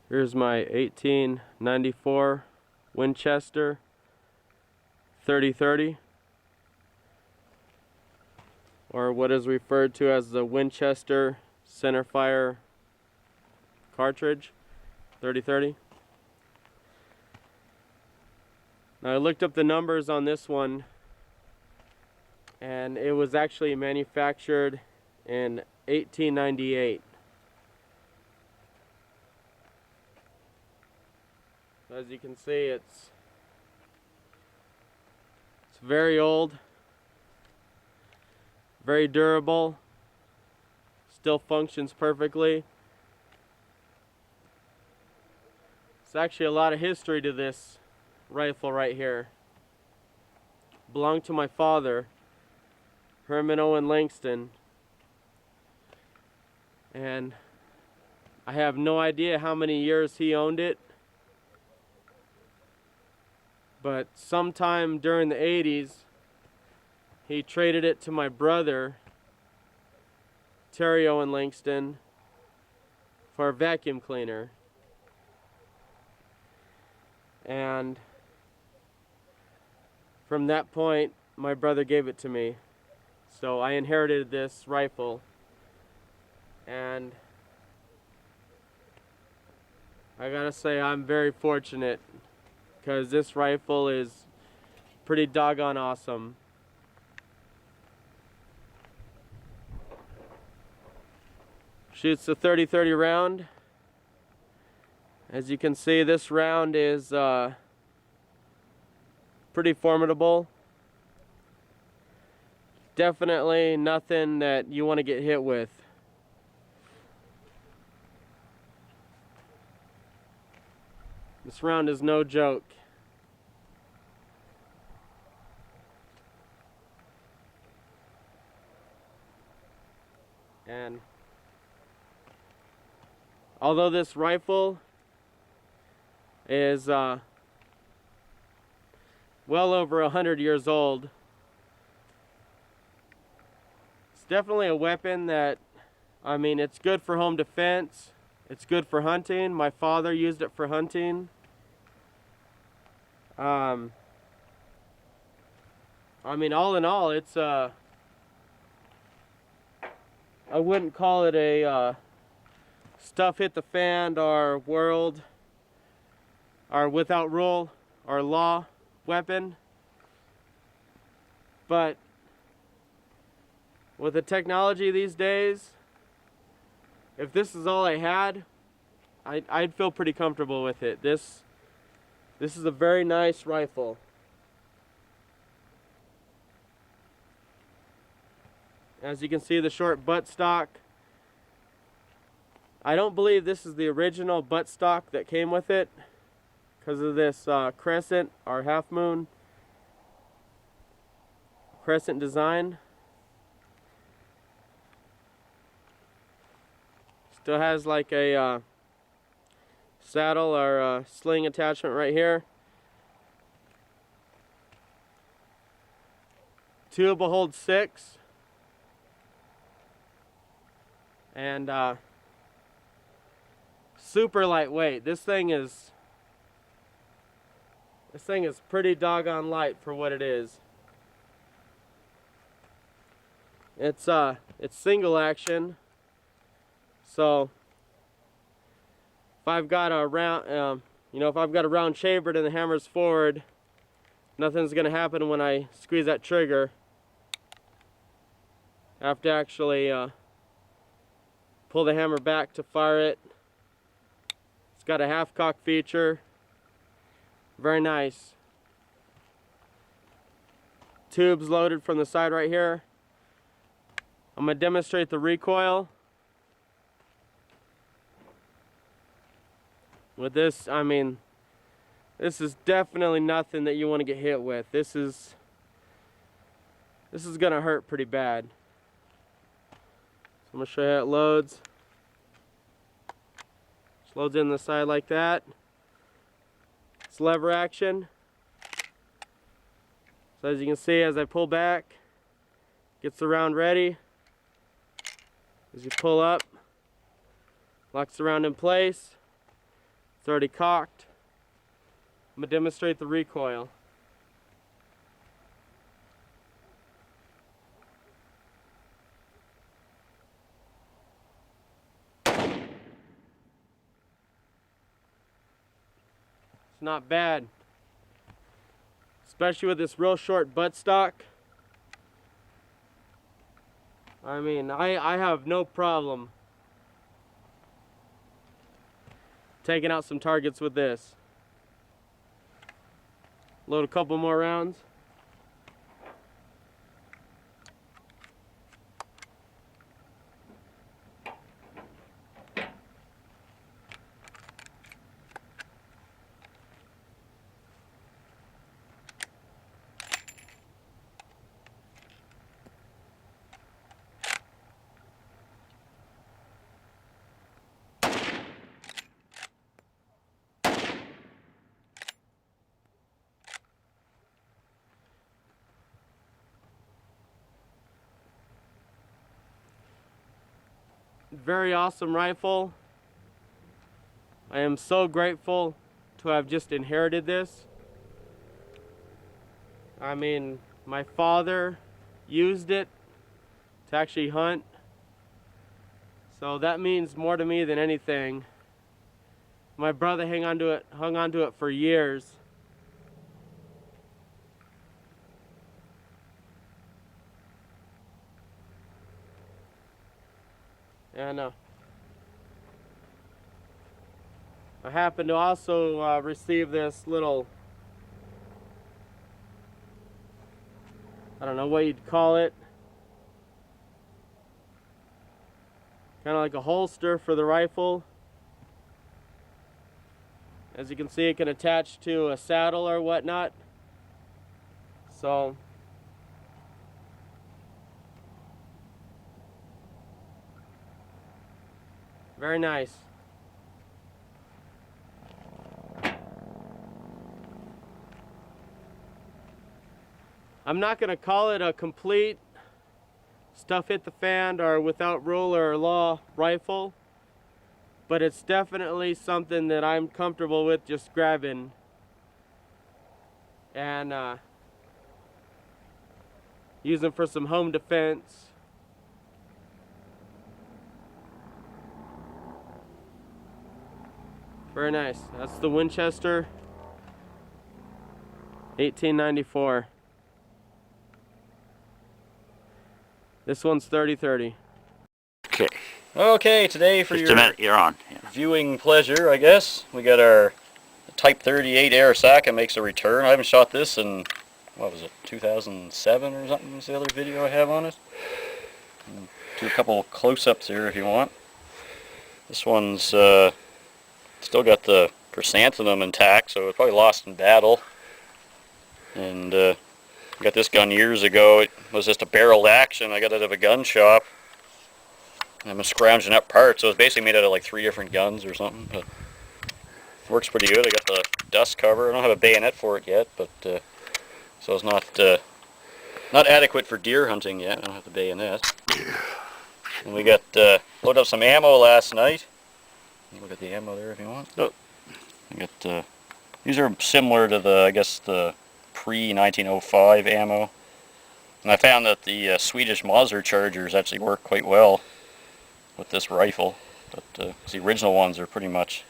Here's my 1894 Winchester 30-30, or what is referred to as the Winchester centerfire cartridge 30-30. Now I looked up the numbers on this one, and it was actually manufactured in 1898. As you can see, it's very old, very durable, still functions perfectly. There's actually a lot of history to this rifle right here. Belonged to my father, Herman Owen Langston, and I have no idea how many years he owned it, but sometime during the 80s he traded it to my brother, Terry Owen Langston, for a vacuum cleaner. And from that point, my brother gave it to me. So I inherited this rifle, and I gotta say I'm very fortunate, because this rifle is pretty doggone awesome. Shoots a 30-30 round. As you can see, this round is pretty formidable. Definitely nothing that you want to get hit with. This round is no joke. And although this rifle is well over 100 years old, it's definitely a weapon that, I mean, it's good for home defense, it's good for hunting. My father used it for hunting. I mean, all in all, it's I wouldn't call it a stuff hit the fan or world or without rule or law weapon, but with the technology these days, if this is all I had, I'd feel pretty comfortable with it. This is a very nice rifle. As you can see, the short buttstock. I don't believe this is the original buttstock that came with it, because of this crescent or half moon crescent design. Still has like a saddle or sling attachment right here. Tube will hold 6. And super lightweight. This thing is pretty doggone light for what it is. It's single action. So if I've got a round, if I've got a round chambered and the hammer's forward, nothing's gonna happen when I squeeze that trigger. I have to actually pull the hammer back to fire it. It's got a half cock feature. Very nice. Tubes loaded from the side right here. I'm going to demonstrate the recoil. With this, I mean, this is definitely nothing that you want to get hit with. This is going to hurt pretty bad. So I'm going to show you how it loads. Just loads in the side like that. It's lever action. So as you can see, as I pull back, gets the round ready. As you pull up, locks the round in place. It's already cocked. I'm going to demonstrate the recoil. It's not bad, especially with this real short buttstock. I mean, I have no problem taking out some targets with this. Load a couple more rounds. Very awesome rifle. I am so grateful to have just inherited this. I mean, my father used it to actually hunt, so that means more to me than anything. My brother hung on to it for years. And I happened to also receive this little, I don't know what you'd call it, kind of like a holster for the rifle. As you can see, it can attach to a saddle or whatnot. So very nice. I'm not going to call it a complete stuff hit the fan or without rule or law rifle, but it's definitely something that I'm comfortable with just grabbing and using for some home defense. Very nice. That's the Winchester 1894. This one's 30-30. Okay. Okay, today for Just your a minute, you're on. Yeah. viewing pleasure, I guess, we got our Type 38 air sack. It makes a return. I haven't shot this in, what was it, 2007 or something was the other video I have on it. Do a couple close-ups here if you want. This one's still got the chrysanthemum intact, so it probably lost in battle. And got this gun years ago. It was just a barreled action. I got it out of a gun shop. I'm scrounging up parts, so it's basically made out of like 3 different guns or something. But it works pretty good. I got the dust cover. I don't have a bayonet for it yet, but so it's not adequate for deer hunting yet. I don't have the bayonet. And we got loaded up some ammo last night. You look at the ammo there if you want. Oh. I got these are similar to the, I guess, the pre-1905 ammo. And I found that the Swedish Mauser chargers actually work quite well with this rifle. But the original ones are pretty much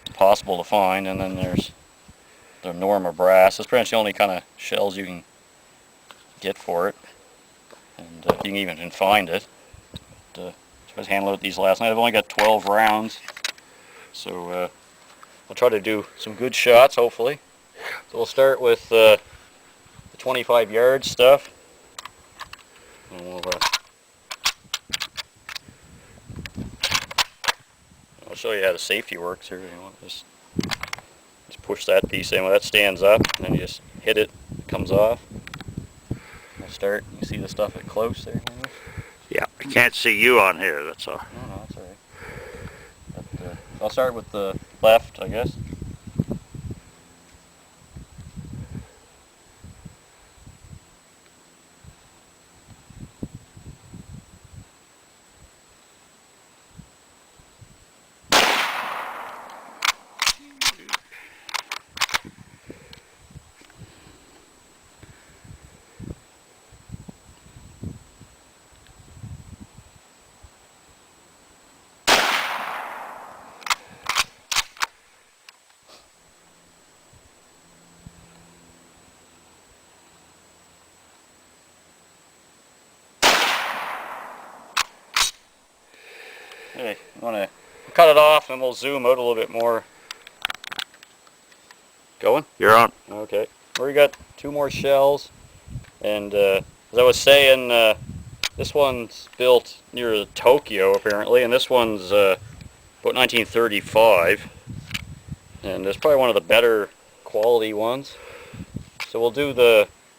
impossible to find. And then there's the Norma brass. That's pretty much the only kind of shells you can get for it. And you can even find it. But, I was hand loaded these last night. I've only got 12 rounds. So I'll try to do some good shots, hopefully. So we'll start with the 25-yard stuff. And we'll I'll show you how the safety works here. You want just push that piece in. When that stands up, and then you just hit it, it comes off. I'll start. You see the stuff at close there? Yeah, I can't see you on here, that's all. No, that's all right. But, I'll start with the left, I guess. Okay, you want to cut it off and we'll zoom out a little bit more. Going? You're on. Okay. We got 2 more shells. And as I was saying, this one's built near Tokyo apparently, and this one's about 1935. And it's probably one of the better quality ones. So we'll do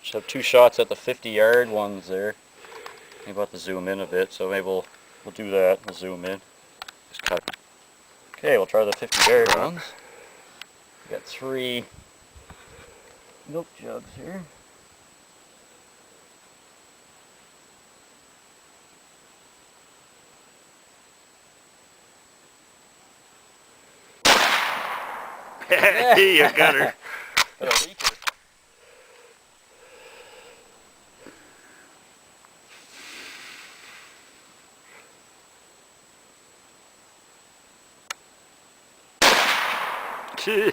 just have 2 shots at the 50-yard ones there. Maybe we'll have to zoom in a bit, so maybe we'll do that. We'll zoom in. Just cut. Okay, we'll try the 50-yard ones. We got 3 milk jugs here. You got her.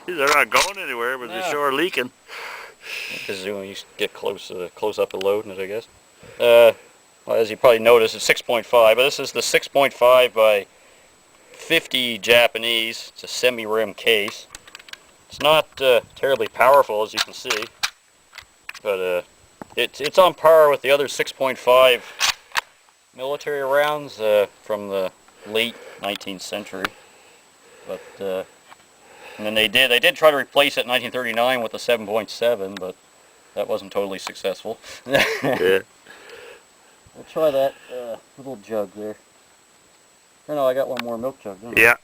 They're not going anywhere, but they're sure leaking. Zoom, you get close up to loading it, I guess. Well, as you probably noticed, it's 6.5, but this is the 6.5 by 50 Japanese. It's a semi-rim case. It's not terribly powerful, as you can see, but it's on par with the other 6.5 military rounds from the late 19th century. But and then they did try to replace it in 1939 with the 7.7, but that wasn't totally successful. Yeah. We'll try that little jug there. Oh no, I got one more milk jug, don't I? Yeah.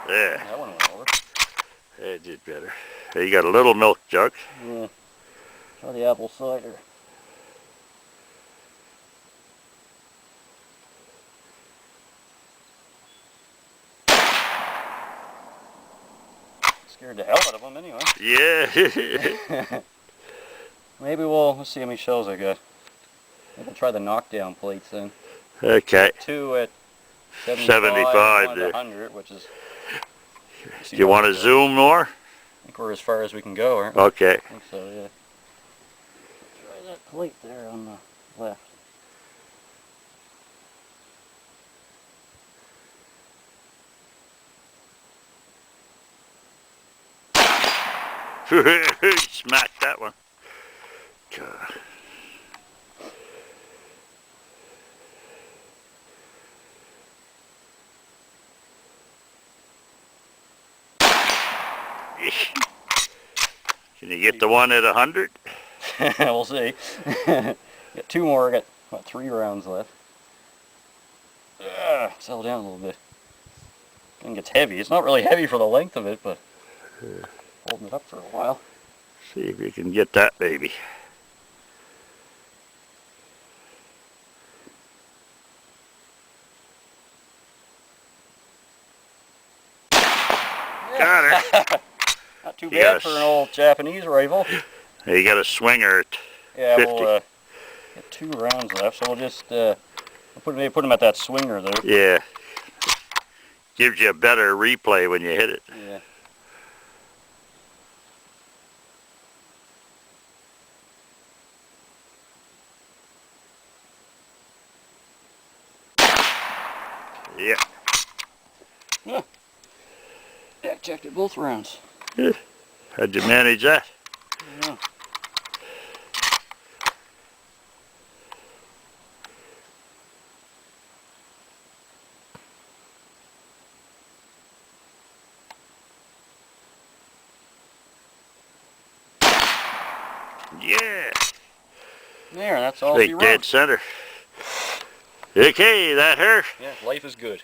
There. That one went over. It did better. You got a little milk jug. Yeah. Try the apple cider. Scared the hell out of them anyway. Yeah. Maybe let's see how many shells I got. Maybe we'll try the knockdown plates then. Okay. 2 at 75 1 there. at 100, which is... Do you want to zoom more? I think we're as far as we can go, aren't we? Okay. I think so, yeah. Try that plate there on the left. Smacked that one. God. Can you get the one at 100? We'll see. Got 2 more. I got about 3 rounds left. Settle down a little bit. I think it's heavy. It's not really heavy for the length of it, but holding it up for a while. See if you can get that baby. Got her. Not too bad for an old Japanese rifle. You got a swinger at Yeah, 50. we'll got 2 rounds left, so we'll just maybe put them at that swinger there. Yeah. Gives you a better replay when you hit it. Yeah. Yeah. Yeah, checked it both rounds. How'd you manage that? Yeah. Yeah. There, that's all. Straight dead center. Okay, that her. Yeah, life is good.